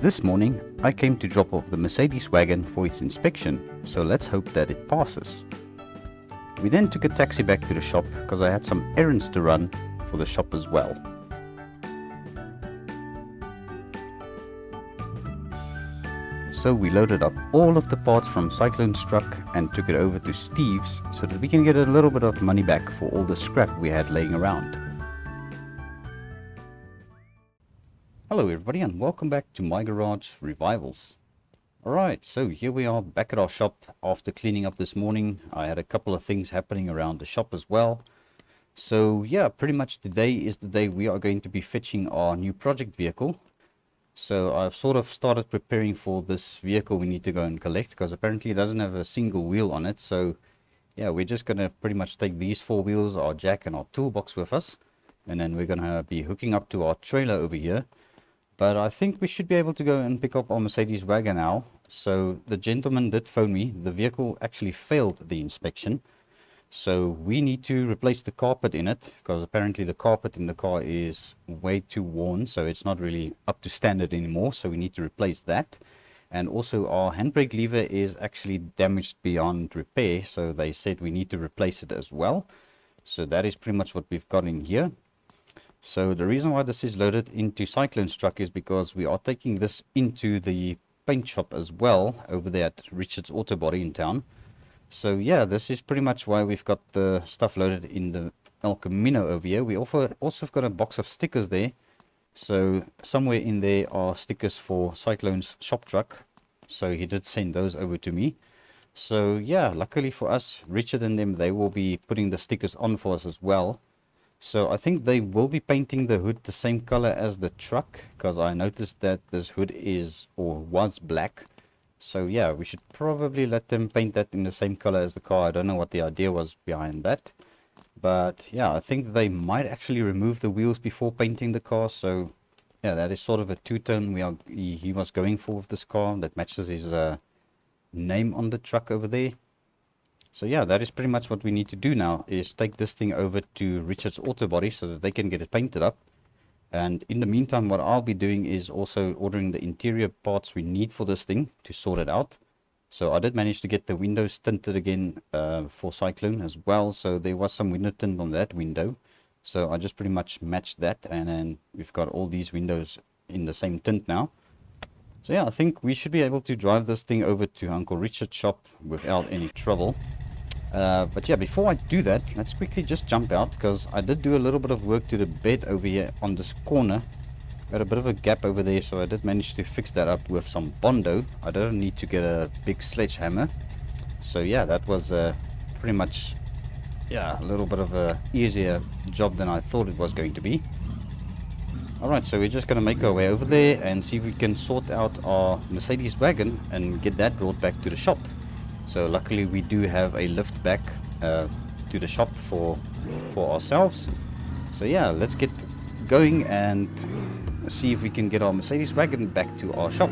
This morning, I came to drop off the Mercedes Wagon for its inspection, so let's hope that it passes. We then took a taxi back to the shop because I had some errands to run for the shop as well. So we loaded up all of the parts from Cyclone's truck and took it over to Steve's so that we can get a little bit of money back for all the scrap we had laying around. Hello everybody and welcome back to my garage revivals. Alright, so here we are back at our shop after cleaning up this morning. I had a couple of things happening around the shop as well. So yeah, pretty much today is the day we are going to be fetching our new project vehicle. So I've sort of started preparing for this vehicle we need to go and collect because apparently it doesn't have a single wheel on it. So yeah, we're just going to pretty much take these four wheels, our jack and our toolbox with us. And then we're going to be hooking up to our trailer over here. But I think we should be able to go and pick up our Mercedes Wagon now. So the gentleman did phone me. The vehicle actually failed the inspection. So we need to replace the carpet in it because apparently the carpet in the car is way too worn. So it's not really up to standard anymore. So we need to replace that. And also our handbrake lever is actually damaged beyond repair. So they said we need to replace it as well. So that is pretty much what we've got in here. So the reason why this is loaded into Cyclone's truck is because we are taking this into the paint shop as well over there at Richard's Auto Body in town. So yeah, this is pretty much why we've got the stuff loaded in the El Camino over here. We also have got a box of stickers there. So somewhere in there are stickers for Cyclone's shop truck. So he did send those over to me. So yeah, luckily for us, Richard and them, they will be putting the stickers on for us as well. So I think they will be painting the hood the same color as the truck because I noticed that this hood is or was black. So yeah, we should probably let them paint that in the same color as the car. I don't know what the idea was behind that. But yeah, I think they might actually remove the wheels before painting the car. So yeah, that is sort of a two-tone he was going for with this car that matches his name on the truck over there. So yeah, that is pretty much what we need to do now is take this thing over to Richard's Auto Body so that they can get it painted up. And in the meantime, what I'll be doing is also ordering the interior parts we need for this thing to sort it out. So I did manage to get the windows tinted again for Cyclone as well. So there was some window tint on that window. So I just pretty much matched that. And then we've got all these windows in the same tint now. So yeah, I think we should be able to drive this thing over to Uncle Richard's shop without any trouble. But yeah, before I do that, let's quickly just jump out because I did do a little bit of work to the bed over here on this corner. Got a bit of a gap over there, so I did manage to fix that up with some Bondo. I don't need to get a big sledgehammer. So yeah, that was pretty much a little bit of a easier job than I thought it was going to be. Alright, so we're just going to make our way over there and see if we can sort out our Mercedes Wagon and get that brought back to the shop. So luckily we do have a lift back to the shop for ourselves. So yeah, let's get going and see if we can get our Mercedes Wagon back to our shop.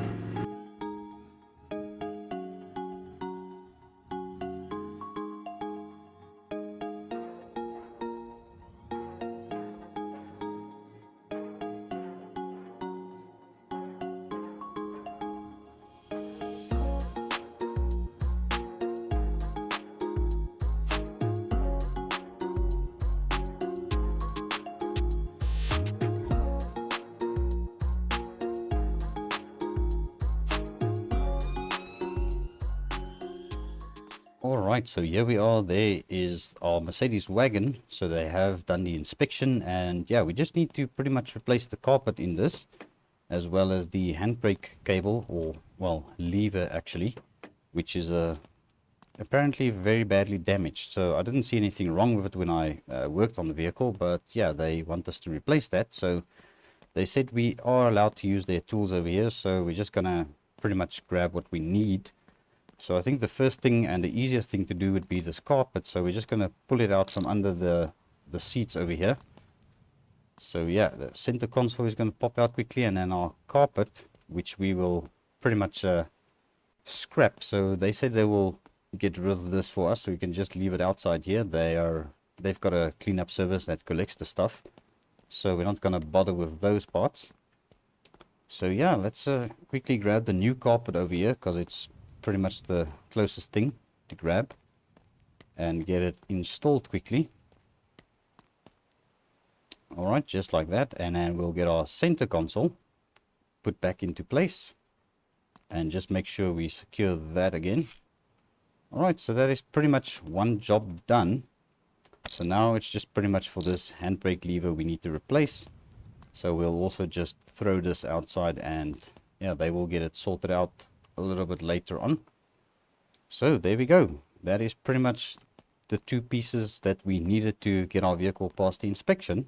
Alright, so here we are. There is our Mercedes Wagon. So they have done the inspection and yeah, we just need to pretty much replace the carpet in this as well as the handbrake cable or well lever actually, which is apparently very badly damaged. So I didn't see anything wrong with it when I worked on the vehicle, but yeah, they want us to replace that. So they said we are allowed to use their tools over here, so we're just gonna pretty much grab what we need. So I think the first thing and the easiest thing to do would be this carpet. So we're just going to pull it out from under the seats over here. So yeah, the center console is going to pop out quickly, and then our carpet, which we will pretty much scrap. So they said they will get rid of this for us, so we can just leave it outside here. They've got a cleanup service that collects the stuff. So we're not going to bother with those parts. So yeah, let's quickly grab the new carpet over here, because it's pretty much the closest thing to grab, and get it installed quickly. Alright, just like that, and then we'll get our center console put back into place, and just make sure we secure that again. Alright, so that is pretty much one job done. So now it's just pretty much for this handbrake lever we need to replace. So we'll also just throw this outside, and yeah, they will get it sorted out a little bit later on. So there we go. That is pretty much the two pieces that we needed to get our vehicle past the inspection.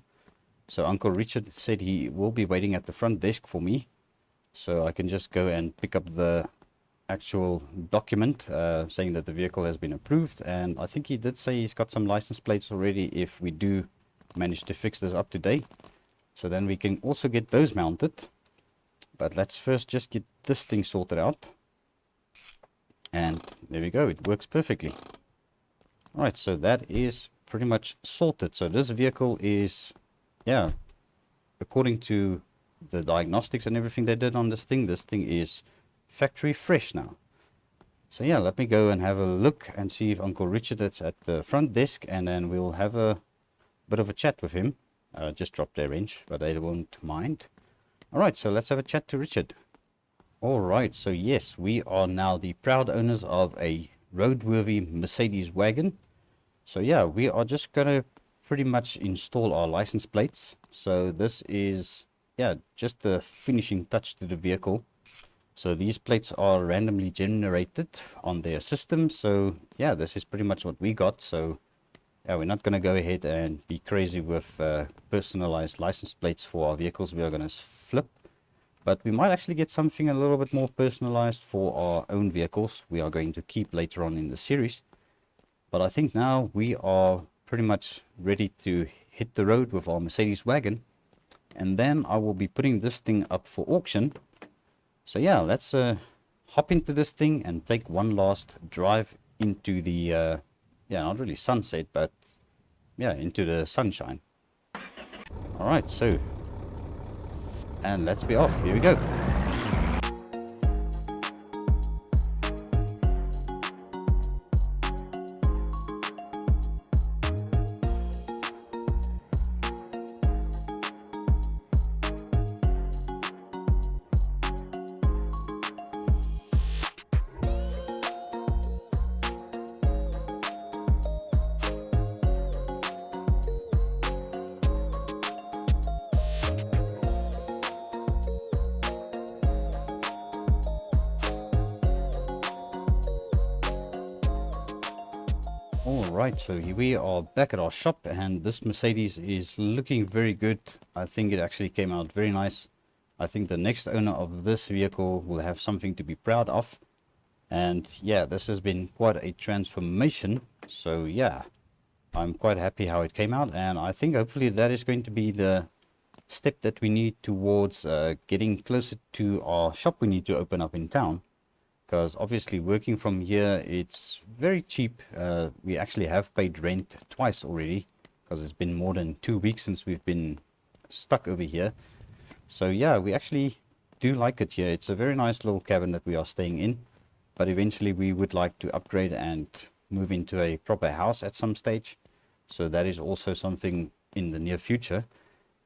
So Uncle Richard said he will be waiting at the front desk for me, so I can just go and pick up the actual document saying that the vehicle has been approved. And I think he did say he's got some license plates already if we do manage to fix this up to date. So then we can also get those mounted. But let's first just get this thing sorted out. And there we go, it works perfectly. Alright, so that is pretty much sorted. So this vehicle is, yeah, according to the diagnostics and everything they did on this thing is factory fresh now. So yeah, let me go and have a look and see if Uncle Richard is at the front desk, and then we'll have a bit of a chat with him. Just drop their wrench, but they won't mind. Alright, so let's have a chat to Richard. Alright, so yes, we are now the proud owners of a roadworthy Mercedes wagon. So yeah, we are just gonna pretty much install our license plates. So this is, yeah, just the finishing touch to the vehicle. So these plates are randomly generated on their system. So yeah, this is pretty much what we got. So yeah, we're not going to go ahead and be crazy with personalized license plates for our vehicles we are going to flip. But we might actually get something a little bit more personalized for our own vehicles we are going to keep later on in the series. But I think now we are pretty much ready to hit the road with our Mercedes wagon. And then I will be putting this thing up for auction. So yeah, let's hop into this thing and take one last drive into the, yeah, not really sunset, but yeah, into the sunshine. Alright, so, and let's be off. Here we go. Alright, so here we are back at our shop, and this Mercedes is looking very good. I think it actually came out very nice. I think the next owner of this vehicle will have something to be proud of. And yeah, this has been quite a transformation. So yeah, I'm quite happy how it came out, and I think hopefully that is going to be the step that we need towards getting closer to our shop we need to open up in town. Because obviously working from here, it's very cheap. We actually have paid rent twice already, because it's been more than 2 weeks since we've been stuck over here. So yeah, we actually do like it here. It's a very nice little cabin that we are staying in, but eventually we would like to upgrade and move into a proper house at some stage. So that is also something in the near future.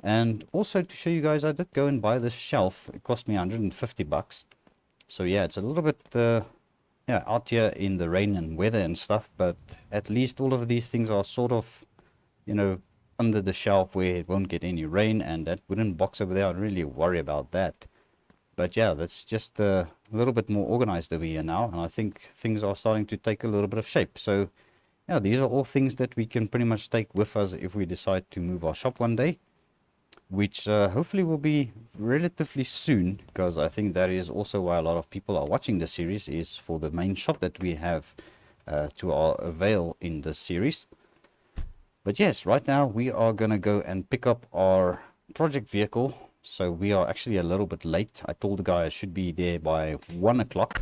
And also to show you guys, I did go and buy this shelf. It cost me 150 bucks. So yeah, it's a little bit yeah, out here in the rain and weather and stuff, but at least all of these things are sort of, you know, under the shelf where it won't get any rain. And that wooden box over there, I don't really worry about that. But yeah, that's just a little bit more organized over here now, and I think things are starting to take a little bit of shape. So yeah, these are all things that we can pretty much take with us if we decide to move our shop one day, which hopefully will be relatively soon, because I think that is also why a lot of people are watching the series, is for the main shop that we have to our avail in this series. But yes, right now we are gonna go and pick up our project vehicle. So we are actually a little bit late. I told the guy I should be there by 1 o'clock.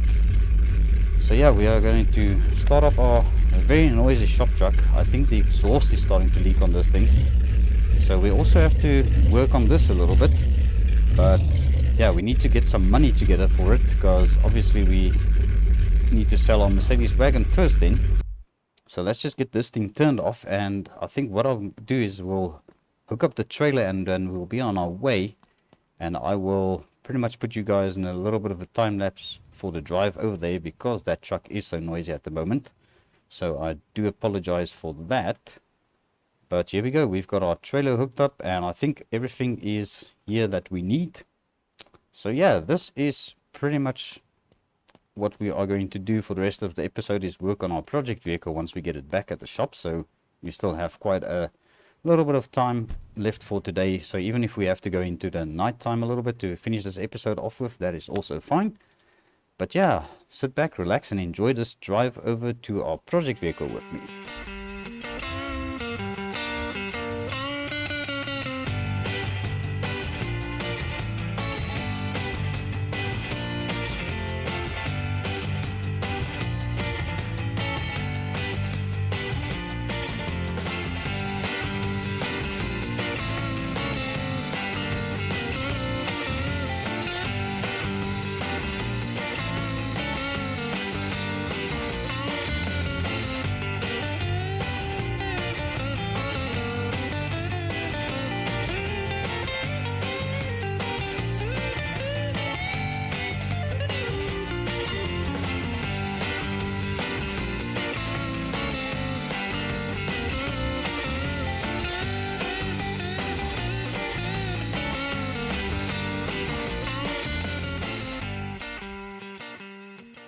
So yeah, we are going to start up our very noisy shop truck. I think the exhaust is starting to leak on this thing. So we also have to work on this a little bit. But yeah, we need to get some money together for it, because obviously we need to sell our Mercedes Wagon first then. So let's just get this thing turned off, and I think what I'll do is we'll hook up the trailer and then we'll be on our way, and I will pretty much put you guys in a little bit of a time lapse for the drive over there, because that truck is so noisy at the moment. So I do apologize for that. But here we go, we've got our trailer hooked up, and I think everything is here that we need. So yeah, this is pretty much what we are going to do for the rest of the episode, is work on our project vehicle once we get it back at the shop. So we still have quite a little bit of time left for today. So even if we have to go into the night time a little bit to finish this episode off with, that is also fine. But yeah, sit back, relax, and enjoy this drive over to our project vehicle with me.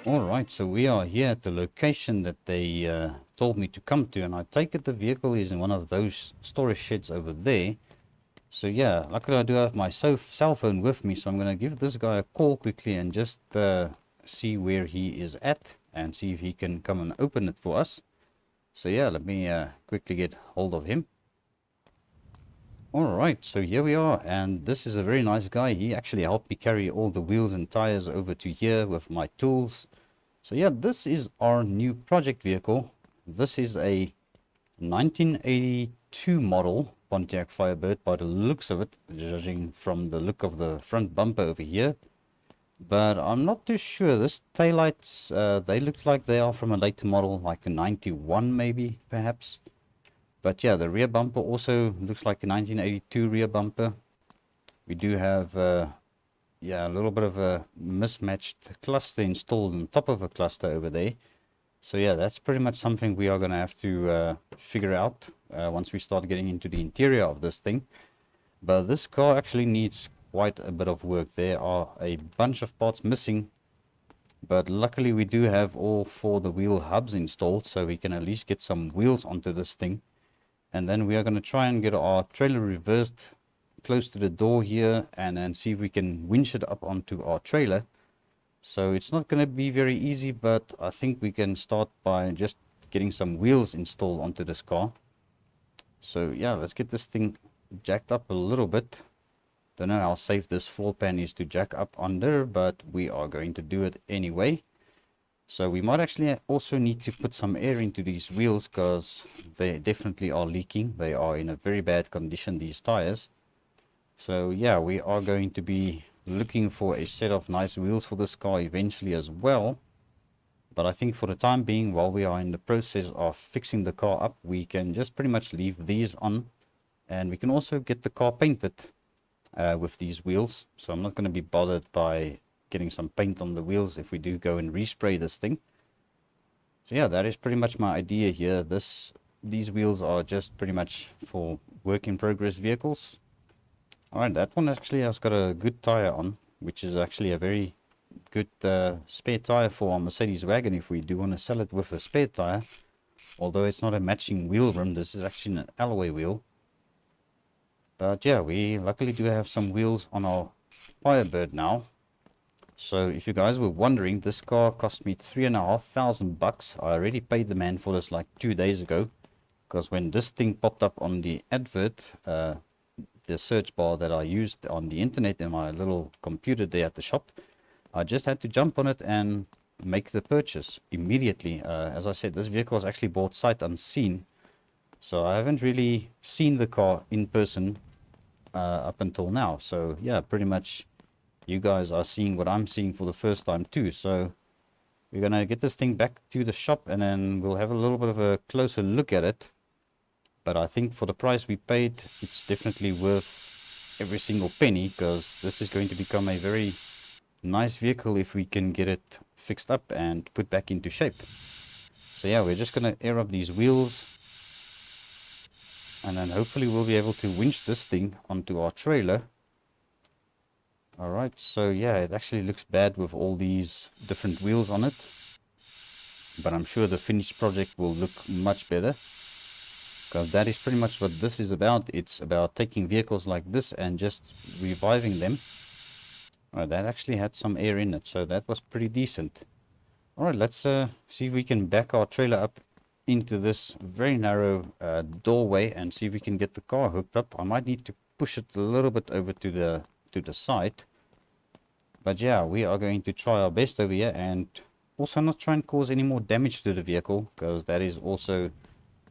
Alright, so we are here at the location that they told me to come to, and I take it the vehicle is in one of those storage sheds over there. So yeah, luckily I do have my cell phone with me, so I'm going to give this guy a call quickly and just see where he is at and see if he can come and open it for us. So yeah, let me quickly get hold of him. Alright, so here we are, and this is a very nice guy. He actually helped me carry all the wheels and tires over to here with my tools. So yeah, this is our new project vehicle. This is a 1982 model Pontiac Firebird by the looks of it, judging from the look of the front bumper over here. But I'm not too sure. This taillights, they look like they are from a later model, like a 91 maybe, perhaps. But yeah, the rear bumper also looks like a 1982 rear bumper. We do have yeah, a little bit of a mismatched cluster installed on top of a cluster over there. So yeah, that's pretty much something we are going to have to figure out once we start getting into the interior of this thing. But this car actually needs quite a bit of work. There are a bunch of parts missing, but luckily we do have all 4 of the wheel hubs installed, so we can at least get some wheels onto this thing. And then we are going to try and get our trailer reversed close to the door here, and then see if we can winch it up onto our trailer. So it's not going to be very easy, but I think we can start by just getting some wheels installed onto this car. So yeah, let's get this thing jacked up a little bit. Don't know how safe this floor pan is to jack up under, but we are going to do it anyway. So we might actually also need to put some air into these wheels, because they definitely are leaking. They are in a very bad condition, these tires. So yeah, we are going to be looking for a set of nice wheels for this car eventually as well. But I think for the time being, while we are in the process of fixing the car up, we can just pretty much leave these on. And we can also get the car painted with these wheels. So I'm not going to be bothered by getting some paint on the wheels if we do go and respray this thing. So yeah, that is pretty much my idea here. These wheels are just pretty much for work in progress vehicles. Alright, that one actually has got a good tire on, which is actually a very good spare tire for our Mercedes Wagon if we do want to sell it with a spare tire. Although it's not a matching wheel rim, this is actually an alloy wheel. But yeah, we luckily do have some wheels on our Firebird now. So if you guys were wondering, this car cost me $3,500. I already paid the man for this like 2 days ago, because when this thing popped up on the advert, the search bar that I used on the internet in my little computer there at the shop, I just had to jump on it and make the purchase immediately. As I said, this vehicle was actually bought sight unseen, so I haven't really seen the car in person up until now. So yeah, pretty much you guys are seeing what I'm seeing for the first time too. So we're going to get this thing back to the shop and then we'll have a little bit of a closer look at it. But I think for the price we paid, it's definitely worth every single penny, because this is going to become a very nice vehicle if we can get it fixed up and put back into shape. So yeah, we're just going to air up these wheels. And then hopefully we'll be able to winch this thing onto our trailer. Alright, so yeah, it actually looks bad with all these different wheels on it. But I'm sure the finished project will look much better. Because that is pretty much what this is about. It's about taking vehicles like this and just reviving them. Alright, that actually had some air in it, so that was pretty decent. Alright, let's see if we can back our trailer up into this very narrow doorway and see if we can get the car hooked up. I might need to push it a little bit over to the side. But yeah, we are going to try our best over here and also not try and cause any more damage to the vehicle, because that is also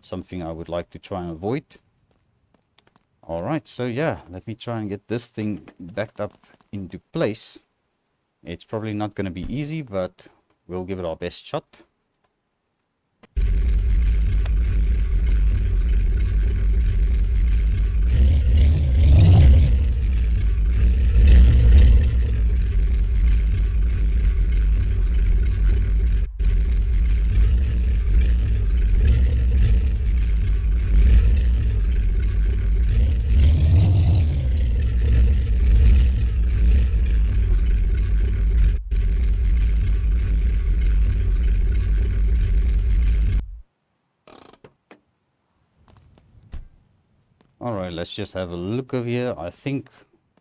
something I would like to try and avoid. Alright, so yeah, let me try and get this thing backed up into place. It's probably not going to be easy, but we'll give it our best shot. Alright, let's just have a look over here. I think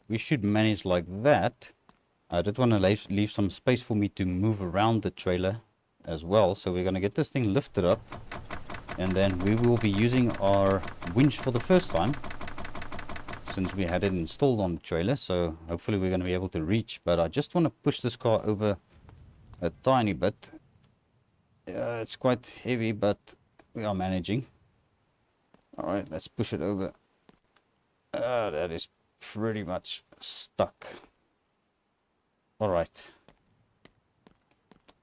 we should manage like that. I did want to leave some space for me to move around the trailer as well. So we're going to get this thing lifted up. And then we will be using our winch for the first time, since we had it installed on the trailer. So hopefully we're going to be able to reach. But I just want to push this car over a tiny bit. It's quite heavy, but we are managing. Alright, let's push it over. That is pretty much stuck. Alright.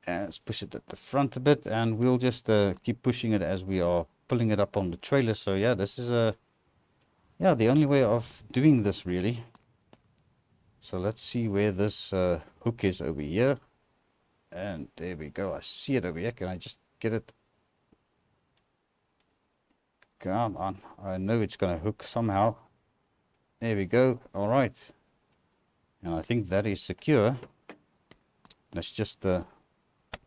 Let's push it at the front a bit, and we'll just keep pushing it as we are pulling it up on the trailer. So yeah, this is the only way of doing this really. So let's see where this hook is over here. And there we go. I see it over here. Can I just get it? Come on. I know it's going to hook somehow. There we go. All right. And I think that is secure. Let's just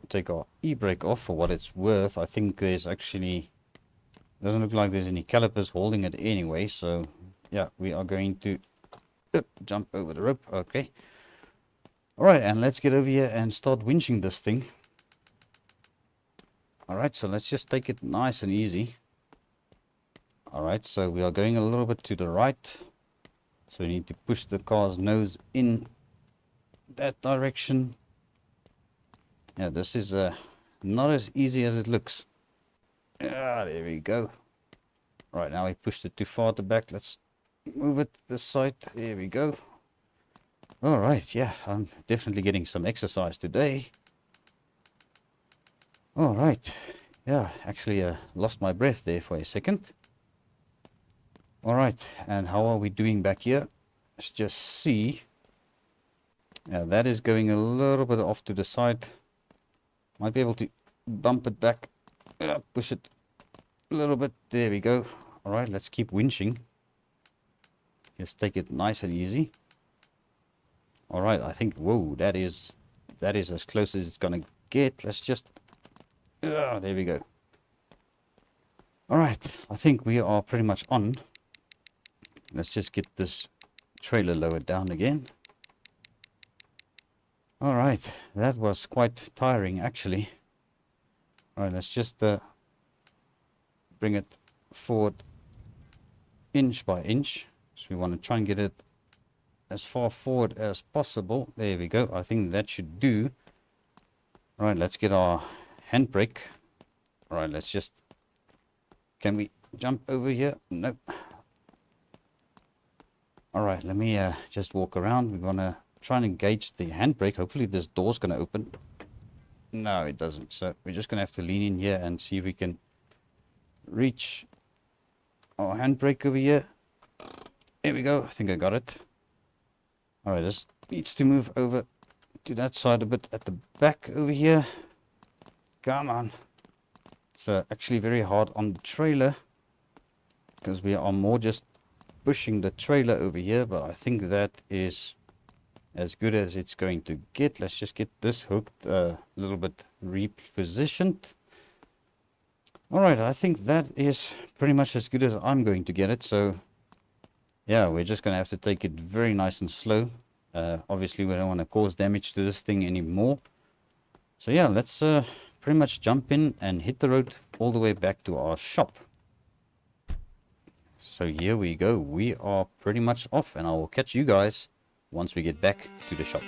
take our e-brake off for what it's worth. I think there's actually... doesn't look like there's any calipers holding it anyway. So, yeah, we are going to jump over the rope. Okay. Alright, and let's get over here and start winching this thing. Alright, so let's just take it nice and easy. Alright, so we are going a little bit to the right. So we need to push the car's nose in that direction. Yeah, this is not as easy as it looks. There we go. Right, now we pushed it too far at the back. Let's move it this side. There we go. Alright, yeah, I'm definitely getting some exercise today. Alright, yeah, actually lost my breath there for a second. Alright, and how are we doing back here? Let's just see. Yeah, that is going a little bit off to the side. Might be able to bump it back, push it a little bit. There we go. Alright, let's keep winching. Just take it nice and easy. Alright, I think, whoa, that is as close as it's gonna get. Let's just, there we go. Alright, I think we are pretty much on. Let's just get this trailer lowered down again. Alright, that was quite tiring actually. Alright, let's just bring it forward inch by inch. So we want to try and get it as far forward as possible. There we go. I think that should do. Alright, let's get our handbrake. Alright, let's just... Can we jump over here? Nope. Alright, let me just walk around. We're going to trying to gauge the handbrake. Hopefully this door's going to open. No, it doesn't. So we're just going to have to lean in here and see if we can reach our handbrake over here. There we go. I think I got it. Alright, this needs to move over to that side a bit at the back over here. Come on. It's actually very hard on the trailer because we are more just pushing the trailer over here, but I think that is as good as it's going to get. Let's just get this hooked a little bit repositioned. Alright, I think that is pretty much as good as I'm going to get it. So yeah, we're just going to have to take it very nice and slow. Obviously we don't want to cause damage to this thing anymore. So yeah, let's pretty much jump in and hit the road all the way back to our shop. So here we go. We are pretty much off, and I will catch you guys once we get back to the shop.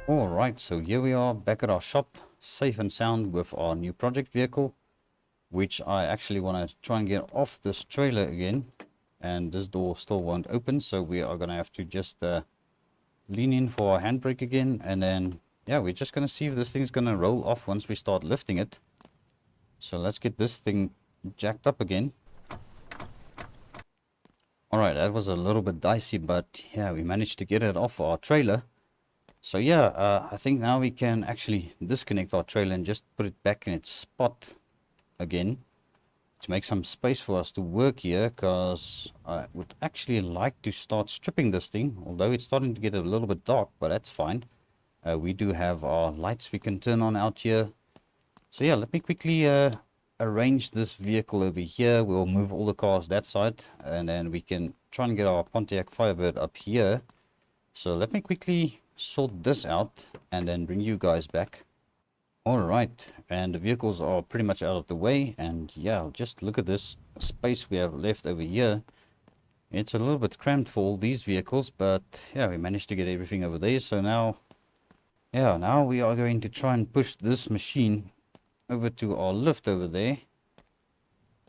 Alright, so here we are back at our shop, safe and sound with our new project vehicle, which I actually want to try and get off this trailer again, and this door still won't open, so we are going to have to just lean in for our handbrake again, and then yeah, we're just going to see if this thing's going to roll off once we start lifting it. So let's get this thing jacked up again. Alright, that was a little bit dicey, but yeah, we managed to get it off our trailer. So yeah, I think now we can actually disconnect our trailer and just put it back in its spot again to make some space for us to work here, because I would actually like to start stripping this thing, although it's starting to get a little bit dark, but that's fine. We do have our lights we can turn on out here. So yeah, let me quickly arrange this vehicle over here. We'll move all the cars that side, and then we can try and get our Pontiac Firebird up here. So let me quickly sort this out and then bring you guys back. Alright, and the vehicles are pretty much out of the way, and yeah, just look at this space we have left over here. It's a little bit cramped for all these vehicles, but yeah, we managed to get everything over there. So now, yeah, now we are going to try and push this machine over to our lift over there,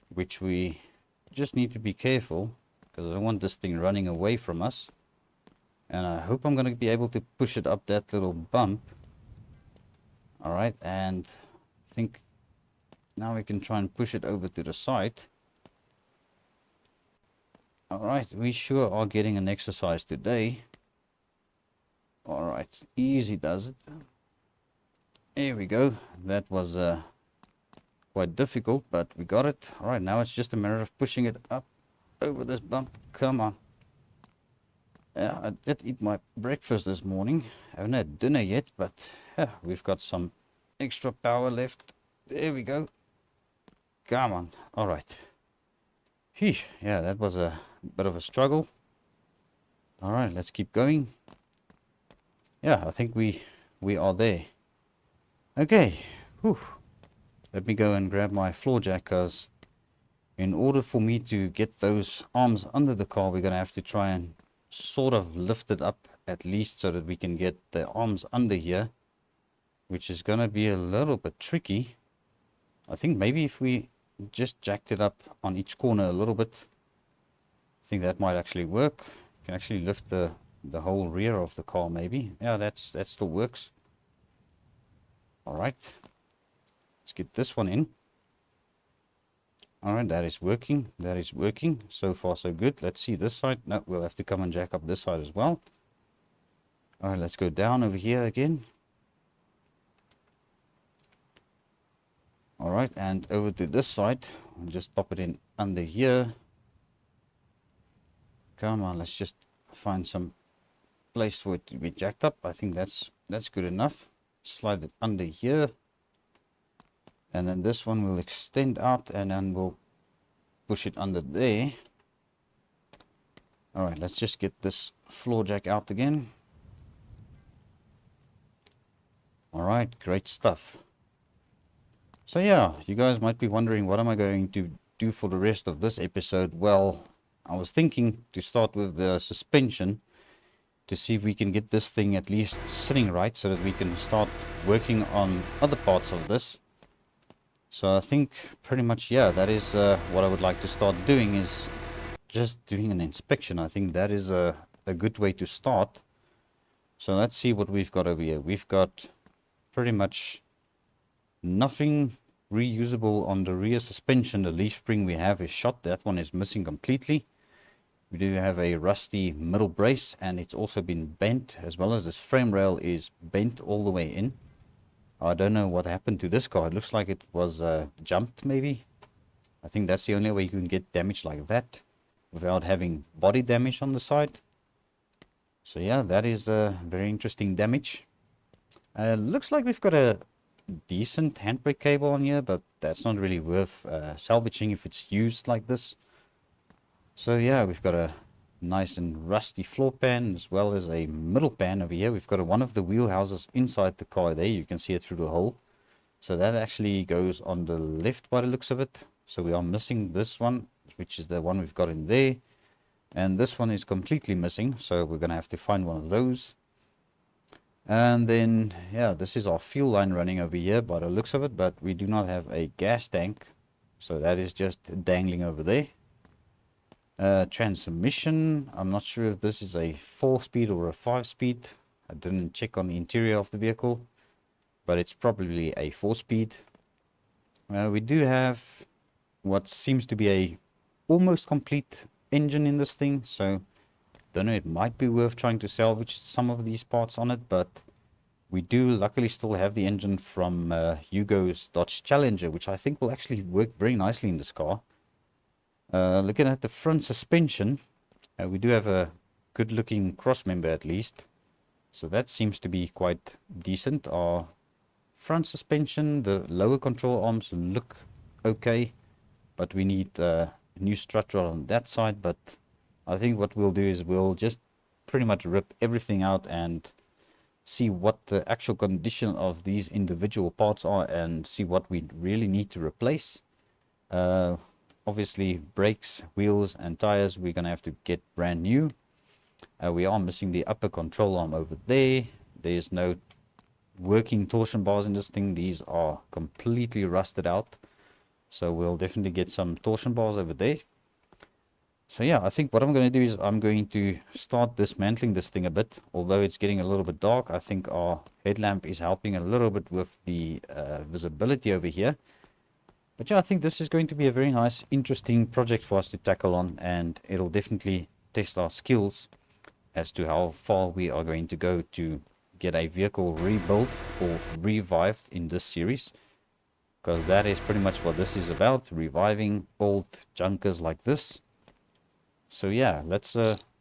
which we just need to be careful because I don't want this thing running away from us. And I hope I'm going to be able to push it up that little bump. Alright, and I think now we can try and push it over to the side. Alright, we sure are getting an exercise today. Alright, easy does it. There we go. That was quite difficult, but we got it. Alright, now it's just a matter of pushing it up over this bump. Come on. Yeah, I did eat my breakfast this morning. I haven't had dinner yet, but yeah, we've got some extra power left. There we go. Come on. All right. Yeah, that was a bit of a struggle. All right, let's keep going. Yeah, I think we are there. Okay. Whew. Let me go and grab my floor jack, because in order for me to get those arms under the car, we're going to have to try and sort of lift it up at least so that we can get the arms under here, which is going to be a little bit tricky. I think maybe if we just jacked it up on each corner a little bit, I think that might actually work. You can actually lift the whole rear of the car maybe. Yeah, that still works. Alright. Let's get this one in. Alright, that is working. That is working. So far, so good. Let's see this side. No, we'll have to come and jack up this side as well. Alright, let's go down over here again. Alright, and over to this side. We'll just pop it in under here. Come on, let's just find some place for it to be jacked up. I think that's good enough. Slide it under here. And then this one will extend out and then we'll push it under there. Alright, let's just get this floor jack out again. Alright, great stuff. So yeah, you guys might be wondering, what am I going to do for the rest of this episode? Well, I was thinking to start with the suspension to see if we can get this thing at least sitting right so that we can start working on other parts of this. So I think pretty much, yeah, that is what I would like to start doing, is just doing an inspection. I think that is a good way to start. So let's see what we've got over here. We've got pretty much nothing reusable on the rear suspension. The leaf spring we have is shot. That one is missing completely. We do have a rusty middle brace, and it's also been bent, as well as this frame rail is bent all the way in. I don't know what happened to this car. It looks like it was jumped maybe. I think that's the only way you can get damage like that without having body damage on the side. So yeah, that is very interesting damage. Looks like we've got a decent handbrake cable on here, but that's not really worth salvaging if it's used like this. So yeah, we've got a nice and rusty floor pan, as well as a middle pan over here. We've got one of the wheel houses inside the car there. You can see it through the hole. So that actually goes on the left by the looks of it. So we are missing this one, which is the one we've got in there. And this one is completely missing, so we're going to have to find one of those. And then, yeah, this is our fuel line running over here by the looks of it, but we do not have a gas tank. So that is just dangling over there. Transmission, I'm not sure if this is a 4-speed or a 5-speed. I didn't check on the interior of the vehicle, but it's probably a 4-speed. We do have what seems to be a almost complete engine in this thing, so don't know, it might be worth trying to salvage some of these parts on it, but we do luckily still have the engine from Hugo's Dodge Challenger, which I think will actually work very nicely in this car. Looking at the front suspension, we do have a good looking cross member at least, so that seems to be quite decent. Our front suspension, the lower control arms look okay, but we need new strut rod on that side. But I think what we'll do is we'll just pretty much rip everything out and see what the actual condition of these individual parts are and see what we really need to replace. Obviously brakes, wheels and tires we're gonna have to get brand new. We are missing the upper control arm over there. There's no working torsion bars in this thing. These are completely rusted out, so we'll definitely get some torsion bars over there. So yeah, I think what I'm going to do is I'm going to start dismantling this thing a bit. Although it's getting a little bit dark, I think our headlamp is helping a little bit with the visibility over here. But yeah, I think this is going to be a very nice, interesting project for us to tackle on, and it'll definitely test our skills as to how far we are going to go to get a vehicle rebuilt or revived in this series. Because that is pretty much what this is about, reviving old junkers like this. So yeah, let's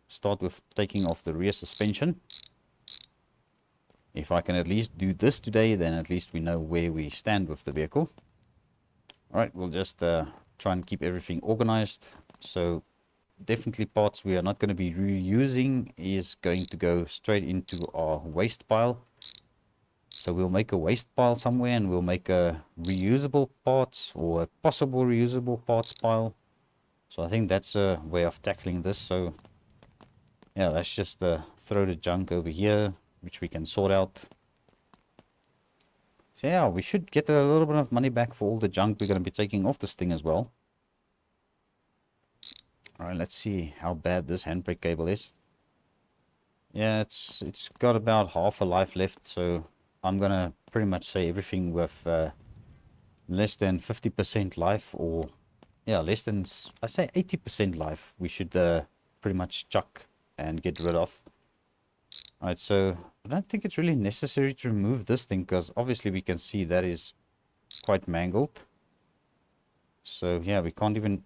start with taking off the rear suspension. If I can at least do this today, then at least we know where we stand with the vehicle. Alright, we'll just try and keep everything organized. So definitely parts we are not going to be reusing is going to go straight into our waste pile. So we'll make a waste pile somewhere, and we'll make a reusable parts or a possible reusable parts pile. So I think that's a way of tackling this. So yeah, let's just throw the junk over here, which we can sort out. So yeah, we should get a little bit of money back for all the junk we're going to be taking off this thing as well. Alright, let's see how bad this handbrake cable is. Yeah, it's got about half a life left, so I'm gonna pretty much say everything with less than 50% life, or yeah, less than, I say 80% life, we should pretty much chuck and get rid of. Alright, so I don't think it's really necessary to remove this thing, because obviously we can see that is quite mangled. So yeah, we can't even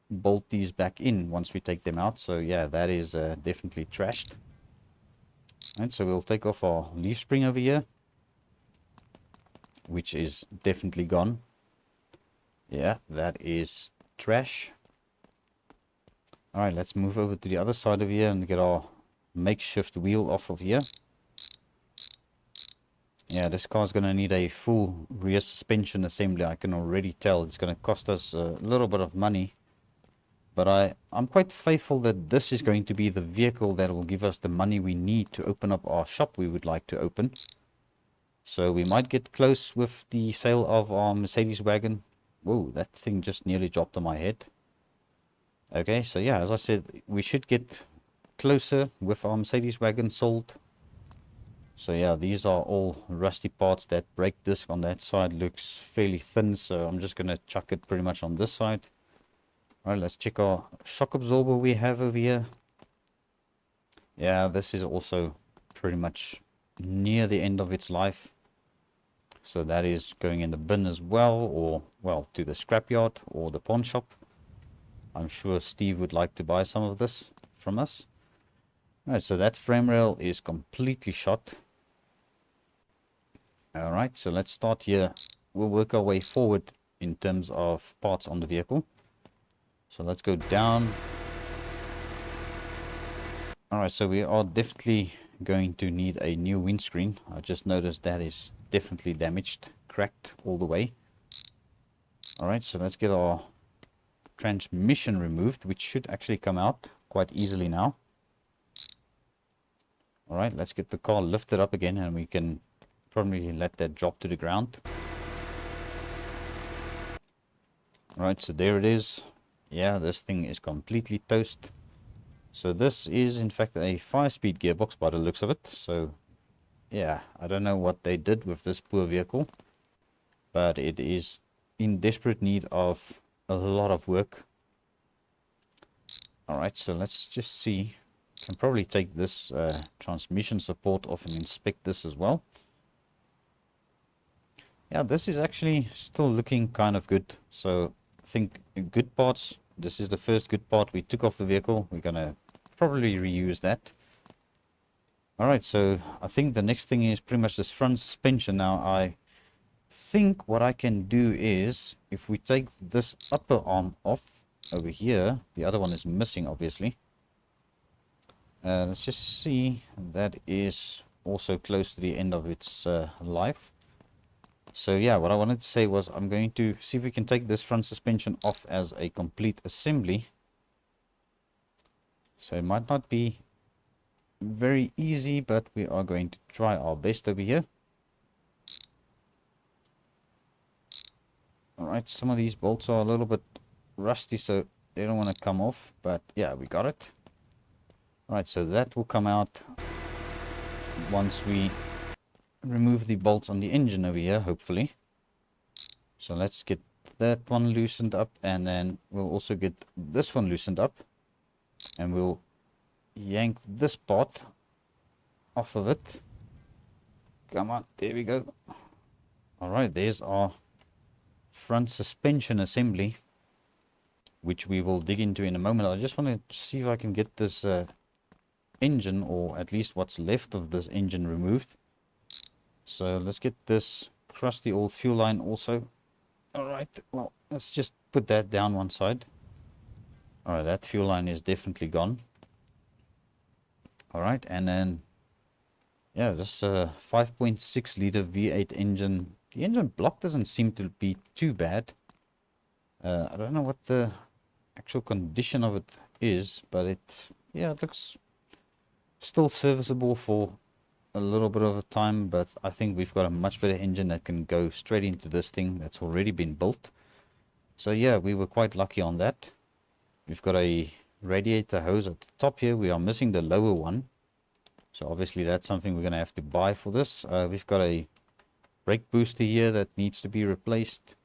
bolt these back in once we take them out. So yeah, that is definitely trashed. Alright, so we'll take off our leaf spring over here, which is definitely gone. Yeah, that is trash. Alright, let's move over to the other side of here and get our makeshift wheel off of here. Yeah, this car's going to need a full rear suspension assembly. I can already tell it's going to cost us a little bit of money. But I'm quite faithful that this is going to be the vehicle that will give us the money we need to open up our shop we would like to open. So we might get close with the sale of our Mercedes Wagon. Whoa, that thing just nearly dropped on my head. Okay, so yeah, as I said, we should get closer with our Mercedes Wagon sold. So yeah, these are all rusty parts. That brake disc on that side looks fairly thin, so I'm just going to chuck it pretty much on this side. Alright, let's check our shock absorber we have over here. Yeah, this is also pretty much near the end of its life. So that is going in the bin as well, or, well, to the scrapyard or the pawn shop. I'm sure Steve would like to buy some of this from us. Alright, so that frame rail is completely shot. Alright, so let's start here. We'll work our way forward in terms of parts on the vehicle. So let's go down. Alright, so we are definitely going to need a new windscreen. I just noticed that is definitely damaged, cracked all the way. Alright, so let's get our transmission removed, which should actually come out quite easily now. Alright, let's get the car lifted up again, and we can probably let that drop to the ground. Alright, so there it is. Yeah, this thing is completely toast. So this is in fact a 5-speed gearbox by the looks of it. So yeah, I don't know what they did with this poor vehicle, but it is in desperate need of a lot of work. Alright, so let's just see. Can probably take this transmission support off and inspect this as well. Yeah, this is actually still looking kind of good. So I think good parts. This is the first good part we took off the vehicle. We're gonna probably reuse that. Alright, so I think the next thing is pretty much this front suspension. Now I think what I can do is, if we take this upper arm off over here, the other one is missing obviously. Let's just see, that is also close to the end of its life. So yeah, what I wanted to say was I'm going to see if we can take this front suspension off as a complete assembly. So it might not be very easy, but we are going to try our best over here. Alright, some of these bolts are a little bit rusty, so they don't want to come off, but yeah, we got it. Alright, so that will come out once we remove the bolts on the engine over here, hopefully. So let's get that one loosened up, and then we'll also get this one loosened up, and we'll yank this part off of it. Come on, there we go. Alright, there's our front suspension assembly, which we will dig into in a moment. I just want to see if I can get this engine, or at least what's left of this engine, removed. So let's get this crusty old fuel line also. Alright, well, let's just put that down one side. Alright, that fuel line is definitely gone. Alright, and then, yeah, this 5.6 liter V8 engine. The engine block doesn't seem to be too bad. I don't know what the actual condition of it is, but it looks still serviceable for a little bit of a time, but I think we've got a much better engine that can go straight into this thing that's already been built. So yeah, we were quite lucky on that. We've got a radiator hose at the top here. We are missing the lower one, so obviously that's something we're going to have to buy for this. We've got a brake booster here that needs to be replaced.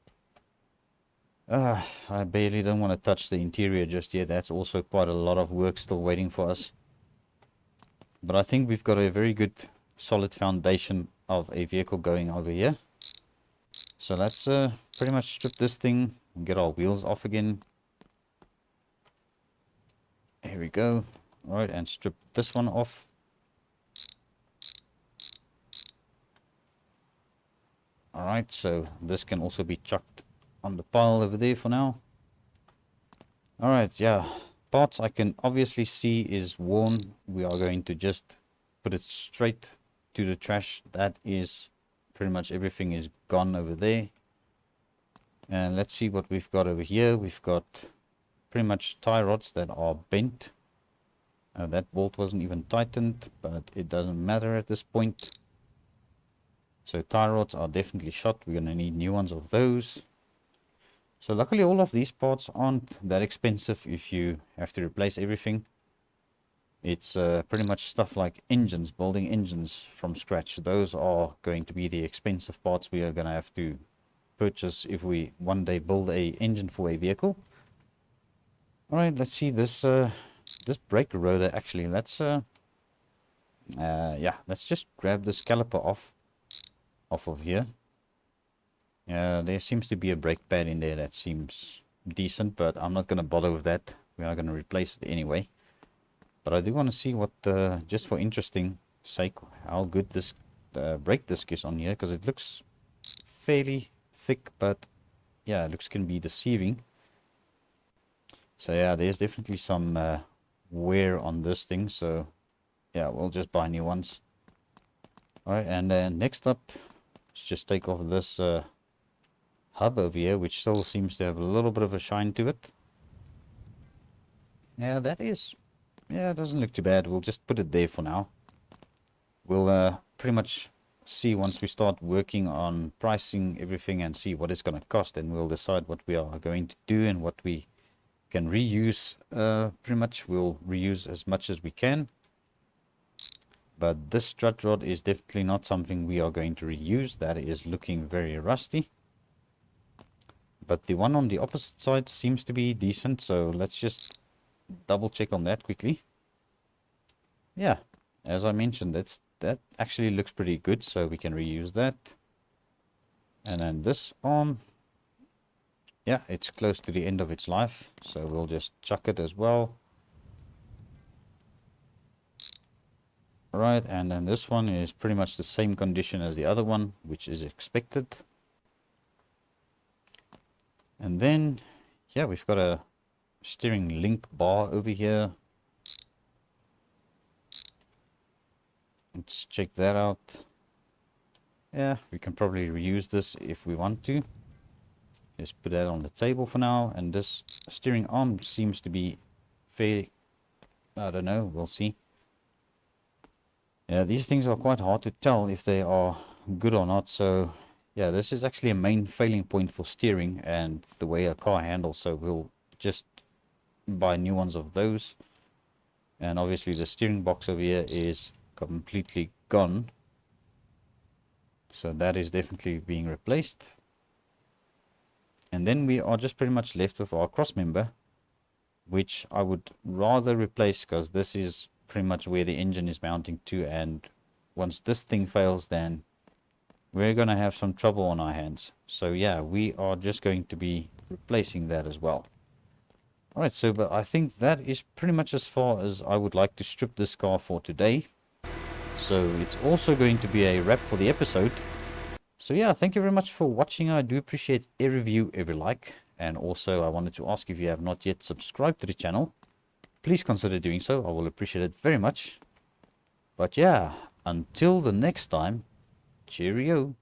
I barely don't want to touch the interior just yet. That's also quite a lot of work still waiting for us. But I think we've got a very good solid foundation of a vehicle going over here. So let's pretty much strip this thing and get our wheels off again. Here we go. Alright, and strip this one off. Alright, so this can also be chucked on the pile over there for now. Alright, yeah. Parts I can obviously see is worn. We are going to just put it straight to the trash. That is pretty much everything is gone over there. And let's see what we've got over here. We've got pretty much tie rods that are bent. That bolt wasn't even tightened, but it doesn't matter at this point. So tie rods are definitely shot. We're going to need new ones of those. So luckily all of these parts aren't that expensive if you have to replace everything. It's pretty much stuff like engines, building engines from scratch. Those are going to be the expensive parts we are going to have to purchase if we one day build a engine for a vehicle. Alright, let's see this this brake rotor actually. Let's let's just grab this caliper off of here. There seems to be a brake pad in there that seems decent, but I'm not going to bother with that. We are going to replace it anyway. But I do want to see what, just for interesting sake, how good this brake disc is on here, because it looks fairly thick, but yeah, it looks can be deceiving. So yeah, there's definitely some wear on this thing, so yeah, we'll just buy new ones. Alright, and then next up, let's just take off this hub over here, which still seems to have a little bit of a shine to it. Yeah, that is, yeah, it doesn't look too bad. We'll just put it there for now. We'll pretty much see once we start working on pricing everything and see what it's going to cost, and we'll decide what we are going to do and what we can reuse. Pretty much we'll reuse as much as we can. But this strut rod is definitely not something we are going to reuse. That is looking very rusty. But the one on the opposite side seems to be decent, so let's just double check on that quickly. Yeah, as I mentioned, that actually looks pretty good, so we can reuse that. And then this arm, yeah, it's close to the end of its life, so we'll just chuck it as well. Right, and then this one is pretty much the same condition as the other one, which is expected. And then, yeah, we've got a steering link bar over here. Let's check that out. Yeah, we can probably reuse this if we want to. Just put that on the table for now. And this steering arm seems to be fair. I don't know, we'll see. Yeah, these things are quite hard to tell if they are good or not, so yeah, this is actually a main failing point for steering and the way a car handles, so we'll just buy new ones of those. And obviously the steering box over here is completely gone, so that is definitely being replaced. And then we are just pretty much left with our cross member, which I would rather replace, because this is pretty much where the engine is mounting to, and once this thing fails, then we're going to have some trouble on our hands. So yeah, we are just going to be replacing that as well. Alright, so but I think that is pretty much as far as I would like to strip this car for today. So it's also going to be a wrap for the episode. So yeah, thank you very much for watching. I do appreciate every view, every like. And also I wanted to ask, if you have not yet subscribed to the channel, please consider doing so. I will appreciate it very much. But yeah, until the next time, cheerio.